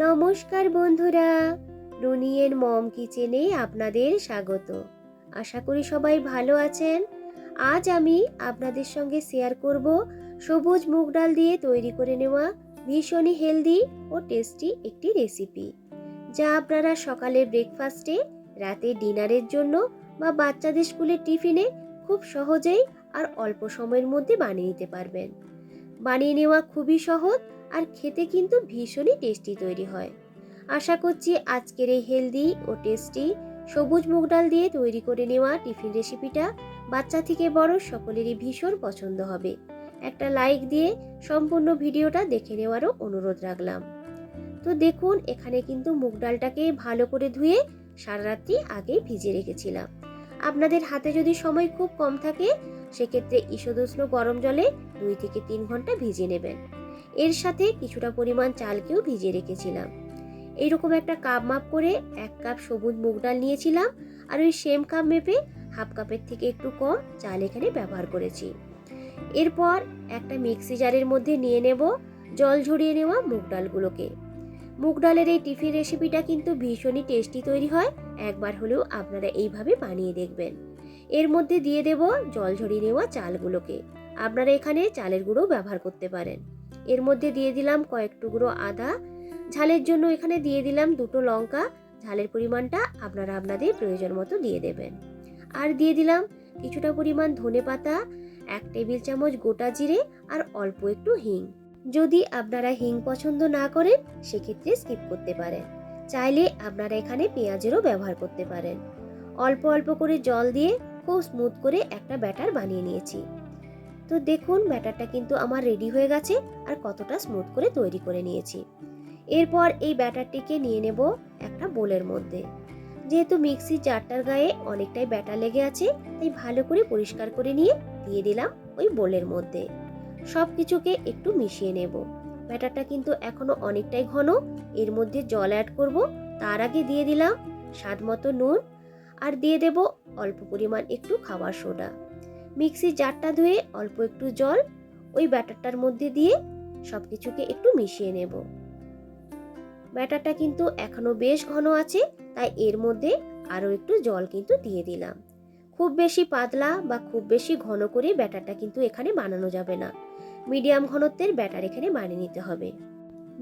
নমস্কার বন্ধুরা, রুনিয়ের মম কিচেনে আপনাদের স্বাগত। আশা করি সবাই ভালো আছেন। আজ আমি আপনাদের সঙ্গে শেয়ার করব সবুজ মুগ ডাল দিয়ে তৈরি করে নেওয়া ভীষণই হেলদি ও টেস্টি একটি রেসিপি, যা আপনারা সকালের ব্রেকফাস্টে, রাতে ডিনারের জন্য বা বাচ্চাদের স্কুলের টিফিনে খুব সহজেই আর অল্প সময়ের মধ্যে বানিয়ে নিতে পারবেন। বানিয়ে নেওয়া খুবই সহজ আর খেতে কিন্তু ভীষণই টেস্টি তৈরি হয়। আশা করছি আজকের এই হেলদি ও টেস্টি সবুজ মুগ ডাল দিয়ে তৈরি করে নেওয়া টিফিন রেসিপিটা বাচ্চা থেকে বড় সকলেরই ভীষণ পছন্দ হবে। একটা লাইক দিয়ে সম্পূর্ণ ভিডিওটা দেখে নেওয়ারও অনুরোধ রাখলাম। তো দেখুন, এখানে কিন্তু মুগ ডালটাকে ভালো করে ধুয়ে সারা রাত্রি আগে ভিজিয়ে রেখেছিলাম। আপনাদের হাতে যদি সময় খুব কম থাকে, সেক্ষেত্রে ঈষদুষ্ণ গরম জলে 2 থেকে 3 ঘন্টা ভিজিয়ে নেবেন। এর সাথে কিছুটা পরিমাণ চালকেও ভিজিয়ে রেখেছিলাম। এইরকম একটা কাপ মাপ করে 1 কাপ সবুজ মুগ ডাল নিয়েছিলাম, আর ওই সেম কাপ মেপে হাফ কাপের থেকে একটু কম চাল এখানে ব্যবহার করেছি। এরপর একটা মিক্সি জারের মধ্যে নিয়ে নেব জল ঝরিয়ে নেওয়া মুগ ডালগুলোকে। মুগ ডালের এই টিফিন রেসিপিটা কিন্তু ভীষণই টেস্টি তৈরি হয়, একবার হলেও আপনারা এইভাবে বানিয়ে দেখবেন। এর মধ্যে দিয়ে দেব জল ঝরিয়ে নেওয়া চালগুলোকে। আপনারা এখানে চালের গুঁড়ো ব্যবহার করতে পারেন। এর মধ্যে দিয়ে দিলাম কয়েক টুকরো আদা, ঝালের জন্য এখানে দিয়ে দিলাম 2টো লঙ্কা। ঝালের পরিমাণটা আপনারা আপনাদের প্রয়োজন মতো দিয়ে দেবেন। আর দিয়ে দিলাম কিছুটা পরিমাণ ধনেপাতা, 1 টেবিল চামচ গোটা জিরে আর অল্প একটু হিং। যদি আপনারা হিং পছন্দ না করেন, সেক্ষেত্রে স্কিপ করতে পারেন। চাইলে আপনারা এখানে পেঁয়াজেরও ব্যবহার করতে পারেন। অল্প অল্প করে জল দিয়ে খুব স্মুথ করে একটা ব্যাটার বানিয়ে নিয়েছি। তো দেখুন, ব্যাটারটা কিন্তু আমার রেডি হয়ে গেছে আর কতটা স্মুথ করে তৈরি করে নিয়েছি। এরপর এই ব্যাটারটিকে নিয়ে নেব একটা বোলের মধ্যে। যেহেতু মিক্সির জারটার গায়ে অনেকটাই ব্যাটার লেগে আছে, তাই ভালো করে পরিষ্কার করে নিয়ে দিয়ে দিলাম ওই বোলের মধ্যে। সব কিছুকে একটু মিশিয়ে নেব। ব্যাটারটা কিন্তু এখনো অনেকটাই ঘন। এর মধ্যে জল অ্যাড করব। তার আগে দিয়ে দিলাম স্বাদ মতো নুন, আর দিয়ে দেব অল্প পরিমাণ একটু খাবার সোডা। মিক্সির জারটা ধুয়ে অল্প একটু জল ওই ব্যাটারটার মধ্যে দিয়ে সবকিছুকে একটু মিশিয়ে নেব। ব্যাটারটা কিন্তু এখনো বেশ ঘন আছে, তাই এর মধ্যে আরো একটু জল কিন্তু দিয়ে দিলাম। খুব বেশি পাতলা বা খুব বেশি ঘন করে ব্যাটারটা কিন্তু এখানে বানানো যাবে না। মিডিয়াম ঘনত্বের ব্যাটার এখানে বানিয়ে নিতে হবে।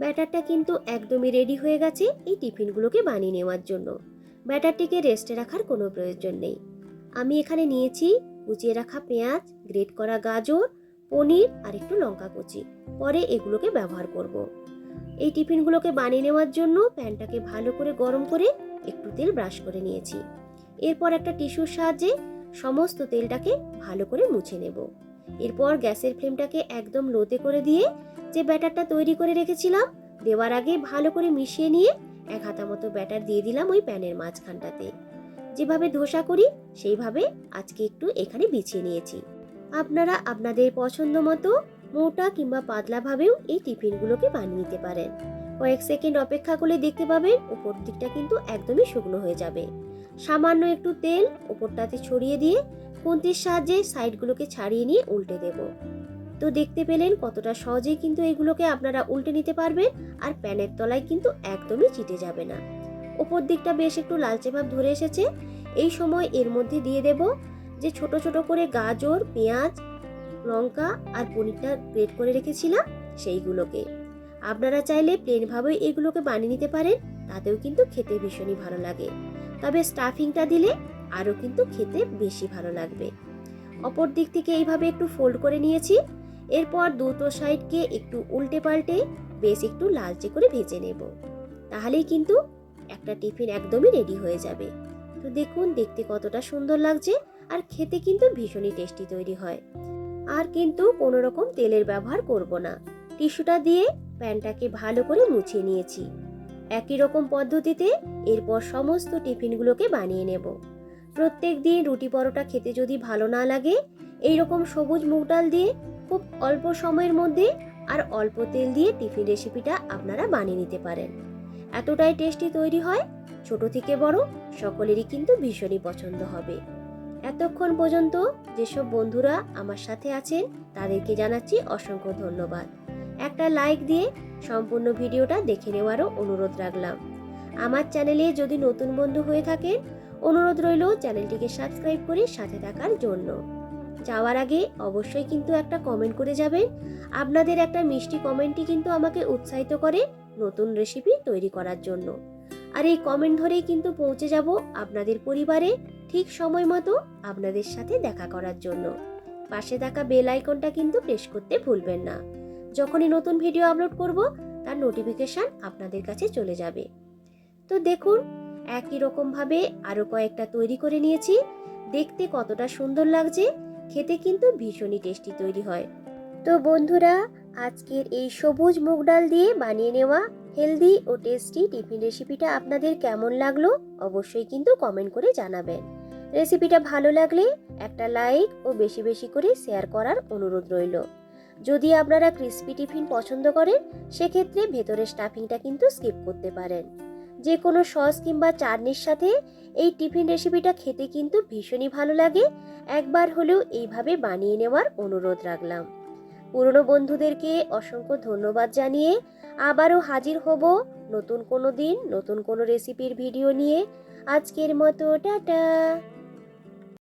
ব্যাটারটা কিন্তু একদমই রেডি হয়ে গেছে এই টিফিনগুলোকে বানিয়ে নেওয়ার জন্য। ব্যাটারটিকে রেস্টে রাখার কোনো প্রয়োজন নেই। আমি এখানে নিয়েছি কুচিয়ে রাখা পেঁয়াজ, গ্রেট করা গাজর, পনির আর একটু লঙ্কা কুচি। পরে এগুলোকে ব্যবহার করব। এই টিফিনগুলোকে বানিয়ে নেওয়ার জন্য প্যানটাকে ভালো করে গরম করে একটু তেল ব্রাশ করে নিয়েছি। এরপর একটা টিস্যুর সাহায্যে সমস্ত তেলটাকে ভালো করে মুছে নেব। এরপর গ্যাসের ফ্লেমটাকে একদম লোতে করে দিয়ে যে ব্যাটারটা তৈরি করে রেখেছিলাম, দেওয়ার আগে ভালো করে মিশিয়ে নিয়ে 1 হাতা মতো ব্যাটার দিয়ে দিলাম ওই প্যানের মাঝখানটাতে। যেভাবে ধোসা করি সেইভাবে আজকে একটু এখানে বিছিয়ে নিয়েছি। আপনারা আপনাদের পছন্দ মতো মোটা কিংবা পাতলা ভাবেও এই টিফিনগুলোকে বানিয়ে নিতে পারেন। কয়েক সেকেন্ড অপেক্ষা করলে দেখতে পাবেন উপর দিকটা কিন্তু একদমই শুকনো হয়ে যাবে। সামান্য একটু তেল উপরটাতে ছড়িয়ে দিয়ে খুন্তির সাহায্যে সাইডগুলোকে ছাড়িয়ে নিয়ে উল্টে দেব। তো দেখতে পেলেন কতটা সহজেই কিন্তু এগুলোকে আপনারা উল্টে নিতে পারবেন, আর প্যানের তলায় কিন্তু একদমই চিটে যাবে না। উপর দিকটা বেশ একটু লালচে ভাব ধরে এসেছে। এই সময় এর মধ্যে দিয়ে দেব যে ছোট ছোট করে গাজর, পেঁয়াজ, লঙ্কা আর পনিরটা গ্রেট করে রেখেছিলাম সেইগুলোকে। আপনারা চাইলে প্লেন ভাবেই এগুলোকে বানিয়ে নিতে পারেন, তাতেও কিন্তু খেতে ভীষণই ভালো লাগে। তবে স্টাফিংটা দিলে আরও কিন্তু খেতে বেশি ভালো লাগবে। অপর দিক থেকে এইভাবে একটু ফোল্ড করে নিয়েছি। এরপর দুটো সাইডকে একটু উল্টে পাল্টে বেশ একটু লালচে করে ভেজে নেব। তাহলেই কিন্তু একটা টিফিন একদমই রেডি হয়ে যাবে। তো দেখুন দেখতে কতটা সুন্দর লাগছে, আর খেতে কিন্তু ভীষণই টেস্টি তৈরি হয়। আর কিন্তু কোনো রকম তেলের ব্যবহার করব না। টিস্যুটা দিয়ে প্যানটাকে ভালো করে মুছে নিয়েছি। একই রকম পদ্ধতিতে এরপর সমস্ত টিফিনগুলোকে বানিয়ে নেব। প্রত্যেক দিন রুটি পরোটা খেতে যদি ভালো না লাগে, এই রকম সবুজ মুগ ডাল দিয়ে খুব অল্প সময়ের মধ্যে আর অল্প তেল দিয়ে টিফিন রেসিপিটা আপনারা বানিয়ে নিতে পারেন। এতটাই টেস্টি তৈরি হয়, ছোট থেকে বড় সকলেরই কিন্তু ভীষণই পছন্দ হবে। এতক্ষণ পর্যন্ত যেসব বন্ধুরা আমার সাথে আছেন, তাদেরকে জানাচ্ছি অসংখ্য ধন্যবাদ। একটা লাইক দিয়ে সম্পূর্ণ ভিডিওটা দেখে নেওয়ারও অনুরোধ রাখলাম। আমার চ্যানেলে যদি নতুন বন্ধু হয়ে থাকেন, অনুরোধ রইল চ্যানেলটিকে সাবস্ক্রাইব করে সাথে থাকার জন্য। যাওয়ার আগে অবশ্যই কিন্তু একটা কমেন্ট করে যাবেন। আপনাদের একটা মিষ্টি কমেন্টই কিন্তু আমাকে উৎসাহিত করে নতুন রেসিপি তৈরি করার জন্য। আর এই কমেন্ট ধরেই কিন্তু পৌঁছে যাব আপনাদের পরিবারে ঠিক সময় মতো আপনাদের সাথে দেখা করার জন্য। পাশে থাকা বেল আইকনটা কিন্তু প্রেস করতে ভুলবেন না। যখনই নতুন ভিডিও আপলোড করব তার নোটিফিকেশন আপনাদের কাছে চলে যাবে। তো দেখুন, একই রকম ভাবে আরো কয়েকটা তৈরি করে নিয়েছি। দেখতে কতটা সুন্দর লাগছে, খেতে কিন্তু ভীষণই টেস্টি তৈরি হয়। তো বন্ধুরা, আজকের এই সবুজ মুগ ডাল দিয়ে বানিয়ে নেওয়া হেলদি ও টেস্টি টিফিন রেসিপিটা আপনাদের কেমন লাগলো অবশ্যই কিন্তু কমেন্ট করে জানাবেন। রেসিপিটা ভালো লাগলে একটা লাইক ও বেশি বেশি করে শেয়ার করার অনুরোধ রইল। যদি আপনারা ক্রিস্পি টিফিন পছন্দ করেন সেক্ষেত্রে ভেতরের স্টাফিংটা কিন্তু স্কিপ করতে পারেন। যে কোনো সস কিংবা চাটনির সাথে এই টিফিন রেসিপিটা খেতে কিন্তু ভীষণই ভালো লাগে। একবার হলেও এইভাবে বানিয়ে নেওয়ার অনুরোধ রাখলাম। পুরনো বন্ধুদেরকে অসংখ্য ধন্যবাদ জানিয়ে আবারও হাজির হব নতুন কোনো দিন নতুন কোনো রেসিপির ভিডিও নিয়ে। আজকের মতো টাটা।